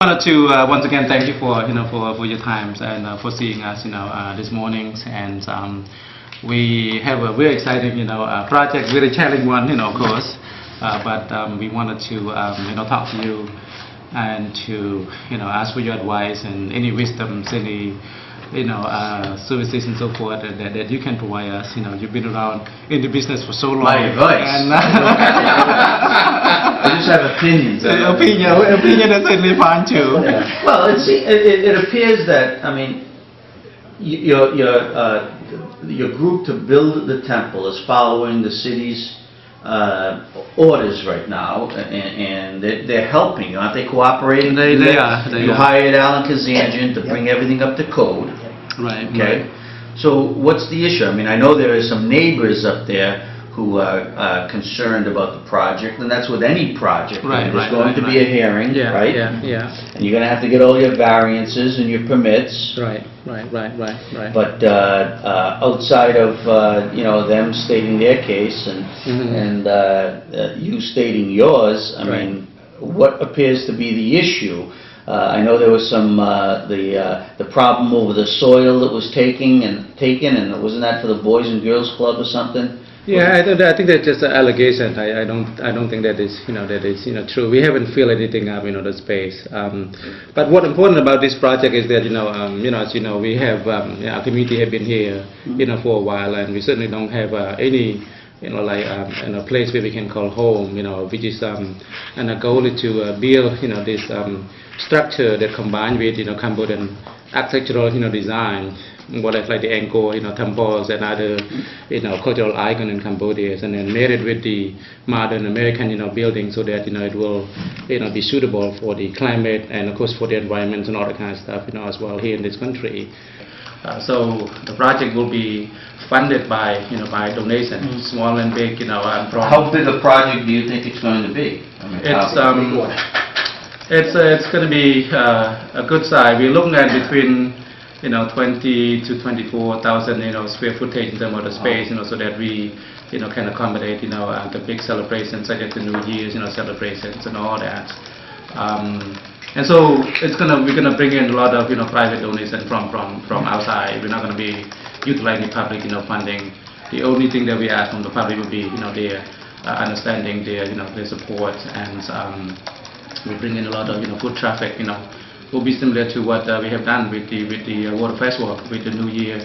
wanted to once again thank you for for your times and for seeing us this morning, and we have a very exciting project, very challenging one of course, but we wanted to talk to you and to ask for your advice and any wisdoms, any services and so forth that you can provide us. You've been around in the business for so long. My advice. And I just have opinions. Opinion is certainly fine too. Well, it appears that your group to build the temple is following the city's orders right now, and they're helping, aren't they? Cooperating. They are. You hired Alan Kazanjian to bring everything up to code. Right. Okay. Right. So what's the issue? I know there are some neighbors up there who are concerned about the project, and that's with any project. Right. There's going to be a hearing, right? Yeah. And you're going to have to get all your variances and your permits. Right. But outside of them stating their case and you stating yours, I mean, what appears to be the issue? I know there was some the problem over the soil that was taken, and wasn't that for the Boys and Girls Club or something? Yeah, I think that's just an allegation. I don't think that is true. We haven't filled anything up the space. But what's important about this project is that as you know, we have our community have been here for a while, and we certainly don't have any a place where we can call home, which is and our goal is to build this structure that combined with Cambodian architectural design, what like the Angkor temples and other cultural icon in Cambodia, and then married with the modern American building, so that it will be suitable for the climate and of course for the environment and all that kind of stuff as well here in this country. So the project will be funded by by donations, small and big. How big a project do you think it's going to be? It's going to be a good size. We're looking at between 20 to 24,000 square footage in terms of the space, so that we can accommodate the big celebrations such as the New Year's celebrations and all that. And so we're gonna bring in a lot of private donation from outside. We're not gonna be utilizing public funding. The only thing that we ask from the public would be their understanding, their their support, and we bring in a lot of foot traffic. Will be similar to what we have done with the water festival, with the New Year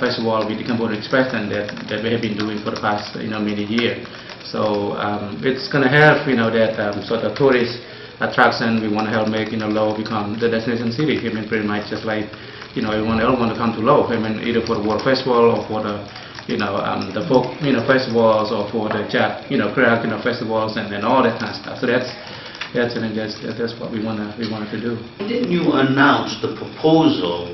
festival, with the Cambodian Express, and that we have been doing for the past many years. So it's gonna have that sort of tourist attraction. We want to help make Lowell become the destination city. Pretty much just like everyone else want to come to Lowell. Either for the water festival or for the the folk festivals, or for the chat crack festivals and all that kind of stuff. So that's what we wanted to do. Didn't you announce the proposal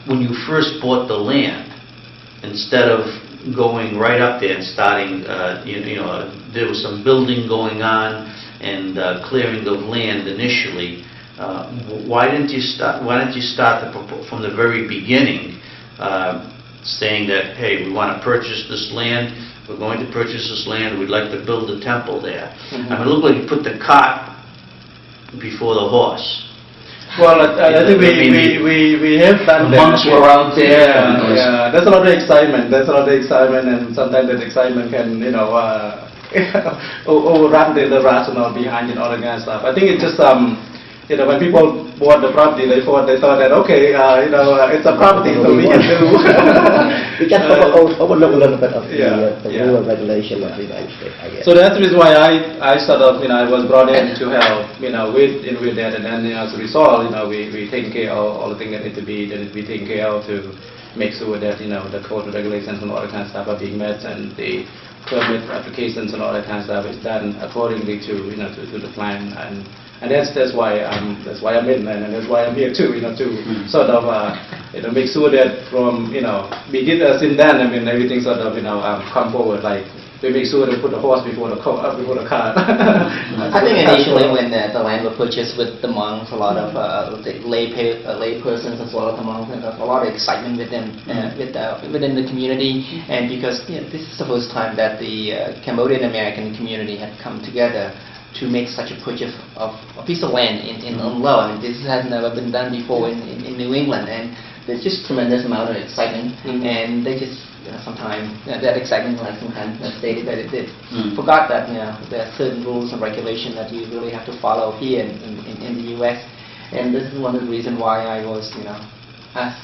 when you first bought the land, instead of going right up there and starting? There was some building going on and clearing of land initially. Why didn't you start from the very beginning, saying that, hey, we want to purchase this land, we're going to purchase this land, we'd like to build a temple there? It looked like you put the cart before the horse. Well, I think we have done that. Monks were out there. Yeah, there's a lot of excitement. And sometimes that excitement can overrun the rationale behind all the kind of stuff. I think it's just when people bought the property, they thought that okay, it's a property, so we can do. We can overlook a little bit of the rule and regulation of the United States, I guess. So that's the reason why I sort of I was brought in to help with that, and then as a result we take care of all the things that need to be taken care of to make sure that the code regulations and all that kind of stuff are being met, and the permit applications and all that kind of stuff is done accordingly to to the plan, and that's why I'm in, and that's why I'm here too, to sort of make sure that from begin since then everything sort of come forward, like we make sure to put the horse before the cart. I think initially when the land was purchased with the monks, a lot of the lay persons as well as the monks, and a lot of excitement within the community, and because this is the first time that the Cambodian American community had come together to make such a purchase of a piece of land in Lowell. I mean, this has never been done before in New England, and there's just tremendous amount of excitement, and they just sometimes that excitement, like Sao Khon stated, that it forgot that there are certain rules and regulations that you really have to follow here in the U.S. And this is one of the reasons why I was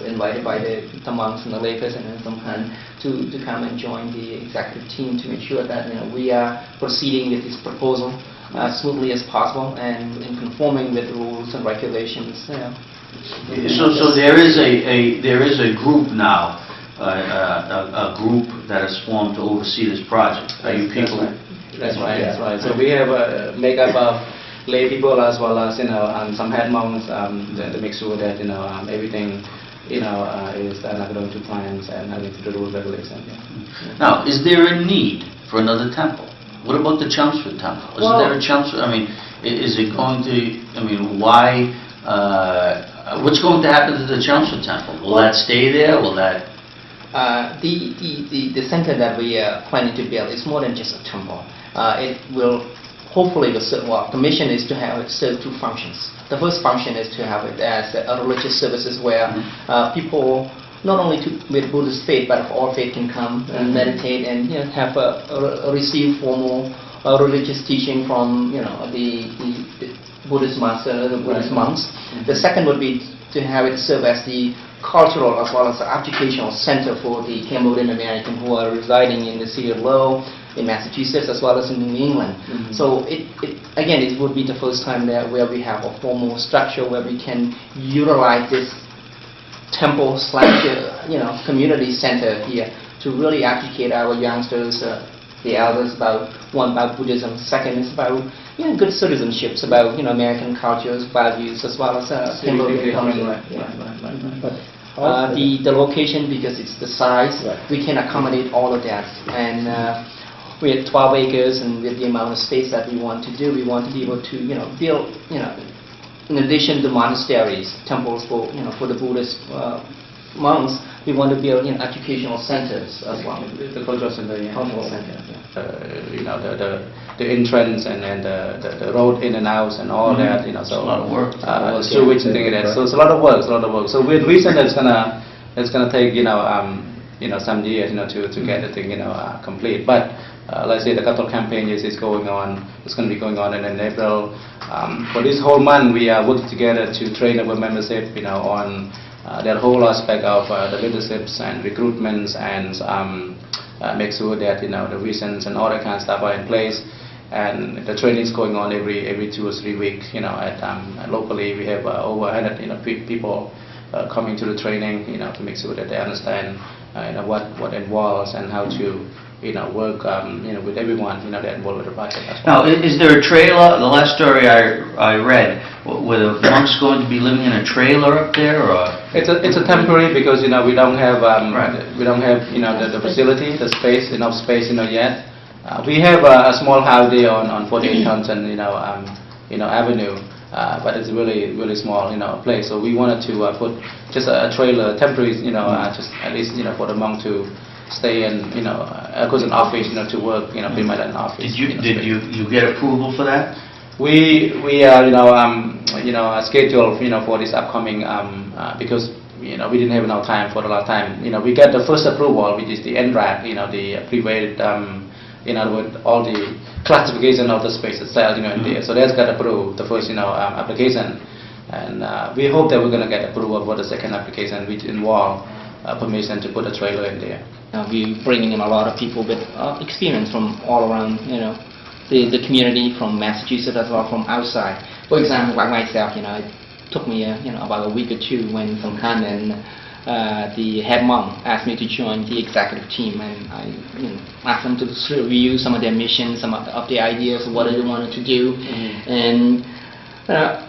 invited by the monks and the layperson in Sao Khon to come and join the executive team to make sure that we are proceeding with this proposal as smoothly as possible and in conforming with rules and regulations. So there is a group now, a group that is formed to oversee this project. Are you people? That's right. That's right. So we have a makeup of lay people as well as some head monks to make sure that everything is done according to plans and according to the rules and regulations. Now, is there a need for another temple? What about the Chelmsford Temple? Isn't there a Chelmsford? I mean, is it going to? I mean, why? What's going to happen to the Chelmsford Temple? Will that stay there? Will that? The center that we are planning to build is more than just a temple. It will hopefully serve. Well, the mission is to have it serve two functions. The first function is to have it as a religious services where people, not only with Buddhist faith, but of all faith, can come and meditate and have receive formal religious teaching from the Buddhist master, the Buddhist monks. The second would be to have it serve as the cultural as well as the educational center for the Cambodian American who are residing in the city of Lowell, in Massachusetts, as well as in New England. So it would be the first time there where we have a formal structure where we can utilize this temple / community center here to really educate our youngsters, the elders, about Buddhism. Second is about good citizenships, about American cultures, values, as well as Cambodian culture. The location, because it's the size, we can accommodate all of that. And we have 12 acres, and with the amount of space that we want to do, we want to be able to build in addition to monasteries, temples for the Buddhist monks, we want to build educational centers as well. The cultural center, Cultural center. The entrance and the road in and out and all that, so a lot of work. sewage and things like that. So it's a lot of work. So with reason it's gonna take some years to get the thing complete. But let's say the cattle campaign is going on. It's going to be going on in April. For this whole month, we are working together to train our membership, on that whole aspect of the leaderships and recruitments and make sure that the reasons and all that kind of stuff are in place. And the training is going on every 2 or 3 weeks. Locally we have over 100 people coming to the training, to make sure that they understand what involves and how to work with everyone that involved with the project. Now, is there a trailer? The last story I read, were the monks going to be living in a trailer up there, or? It's a temporary, because we don't have the facility, the space, enough space yet. We have a small house there on 48 Thompson Avenue, but it's really small place. So we wanted to put just a trailer, temporary, just at least for the monk to stay in, of course, an office, to work, pretty much an office. Did you get approval for that? We are scheduled, for this upcoming, because we didn't have enough time for the last time. We got the first approval, which is the NRAD, the private, in other words, all the classification of the space itself, in there. So that's got approved, the first, application, and we hope that we're going to get approval for the second application, which involve permission to put a trailer in there. We're bringing in a lot of people with experience from all around, the community, from Massachusetts as well, from outside. For example, like myself, it took me about a week or two when Sao Khon and the head monk asked me to join the executive team, and I asked them to review some of their missions, some of the ideas of what they wanted to do, and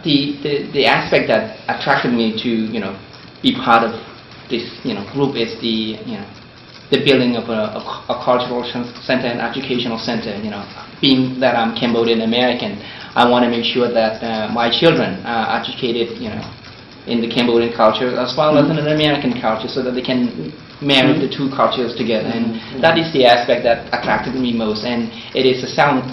the aspect that attracted me to be part of this group is the building of a cultural center and educational center. Being that I'm Cambodian American, I want to make sure that my children are educated in the Cambodian culture as well as in the American culture, so that they can marry the two cultures together, and that is the aspect that attracted me most. And it is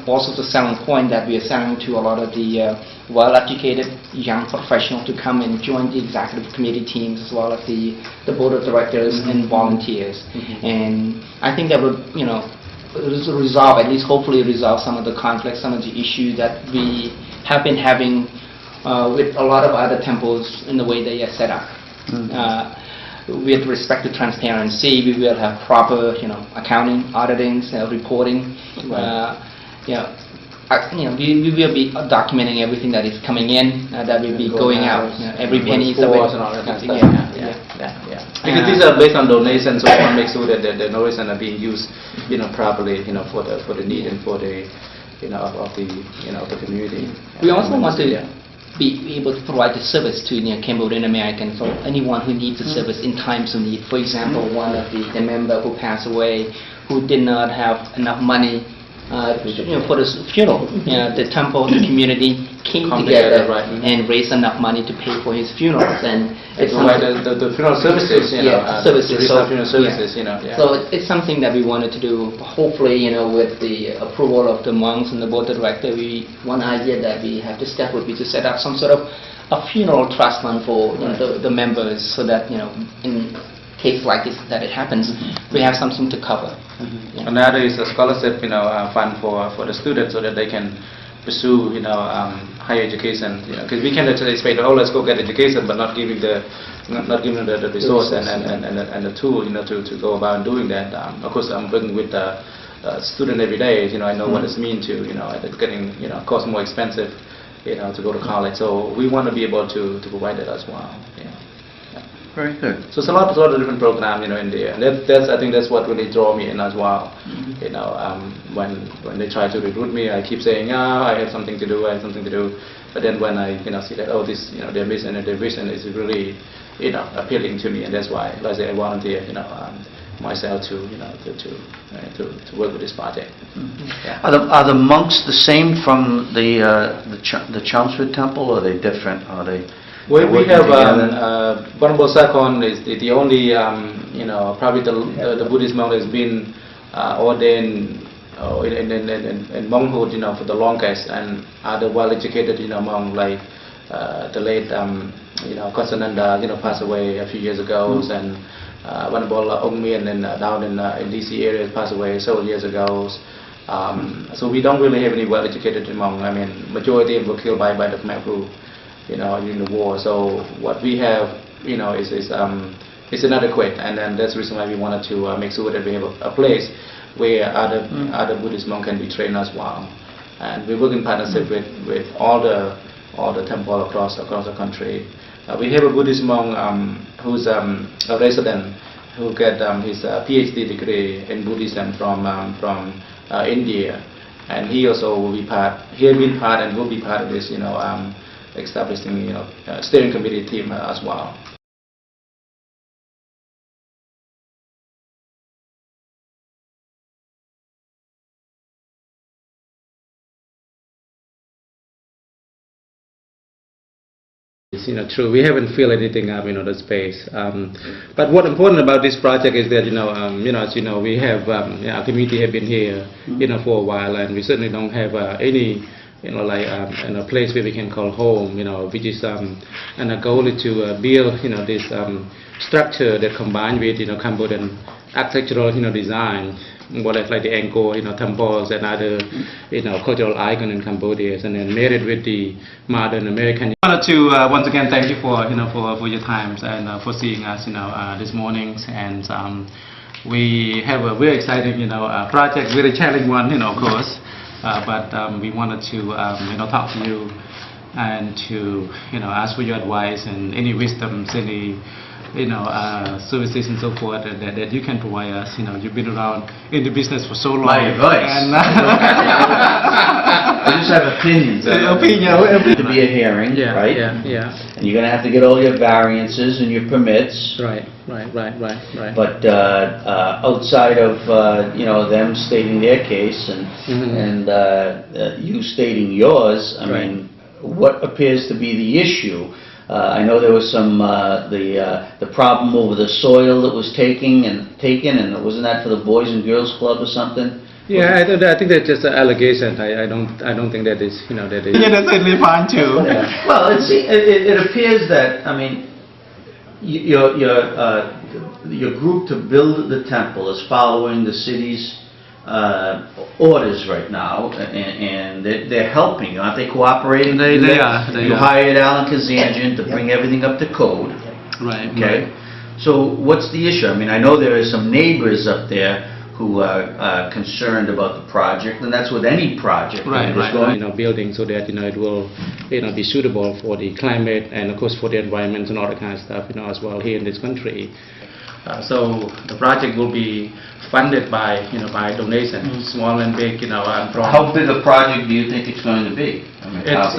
also the selling point that we are selling to a lot of the well-educated young professionals to come and join the executive committee teams as well as the board of directors and volunteers. And I think that would, resolve, at least hopefully resolve some of the conflicts, some of the issues that we have been having with a lot of other temples in the way they are set up. With respect to transparency, we will have proper, accounting, auditing, reporting. We will be documenting everything that is coming in, that will be going out. Every penny is available. Because these are based on donations, so we want to make sure that the donations are being used, properly, for the need and for the, of the community. We also want to be able to provide the service to Cambodian Americans or anyone who needs the service in times of need. For example, one of the member who passed away, who did not have enough money for the funeral. The temple, the community came together and raised enough money to pay for his funerals, and it's the funeral services, services. Funeral services, So it's something that we wanted to do. Hopefully, with the approval of the monks and the board of directors, one idea that we have to step would be to set up some sort of a funeral trust fund for the members, so that in case like this that it happens, we have something to cover. Another is a scholarship, fund for the students, so that they can pursue, higher education. Because we can actually expect, let's go get education, but not giving the resource and the tool, to go about doing that. Of course, I'm working with the student every day. I know what it means to, it's getting, cost more expensive, to go to college. So we want to be able to provide that as well. Very good. So it's a lot of different programs, in there, and I think that's what really draw me in as well. When they try to recruit me, I keep saying, I have something to do, But then when I, see that, this, their mission and their vision is really, appealing to me, and that's why, like I say, I volunteer, myself to work with this project. Are the monks the same from the Chelmsford Temple, or are they different? Are they? We have Sao Khon is the only probably the Buddhist monk has been ordained in monkhood for the longest, and other well-educated monk like the late Kosananda passed away a few years ago, and Venerable Ong Mien and down in DC area passed away several years ago. So we don't really have any well-educated monk. I mean, majority of them were killed by the Khmer Buddhist during the war. So what we have, is inadequate, and then that's the reason why we wanted to make sure that we have a place where other Buddhist monks can be trained as well. And we work in partnership with all the temples across the country. We have a Buddhist monk who's a resident who got his PhD degree in Buddhism from India, and he also will be part. He has been part and will be part of this, establishing steering committee team as well. True, we haven't filled anything up, the space. But what's important about this project is that, as you know, we have our community have been here, for a while, and we certainly don't have any. A place where we can call home, which is, and the goal is to build, this structure that combined with, Cambodian architectural, design, more like the Angkor, temples and other, cultural icon in Cambodia, and then married with the modern American. I wanted to once again thank you for, for your time and for seeing us, this morning, and we have a very exciting, project, very challenging one, of course. But we wanted to talk to you and to ask for your advice and any wisdoms, any services and so forth that you can provide us. You've been around in the business for so long. My advice. And, I just have opinions. To be a hearing, right? Yeah. And you're going to have to get all your variances and your permits. Right. But outside of them stating their case and you stating yours, I mean, what appears to be the issue I know there was some, the problem over the soil that was taken, and wasn't that for the Boys and Girls Club or something? Yeah, I think that's just an allegation. I don't think that is, that is. Yeah, that's certainly fine too. Well, it appears that, I mean, your group to build the temple is following the city's orders right now, and they're helping. Aren't they cooperating? They are. You hired Alan Kazanjian to bring everything up to code. Right. Okay. So what's the issue? I mean, I know there are some neighbors up there who are concerned about the project, and that's with any project. Right. Building so that it will be suitable for the climate and of course for the environment and all that kind of stuff as well here in this country. So the project will be funded by by donations, small and big. And from how big a project do you think it's going to be? I mean, it's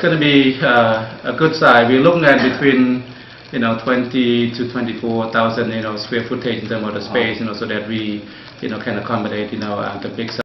going to be a good size. We're looking at between 20 to 24,000 square footage in terms of the space, so that we can accommodate the big size.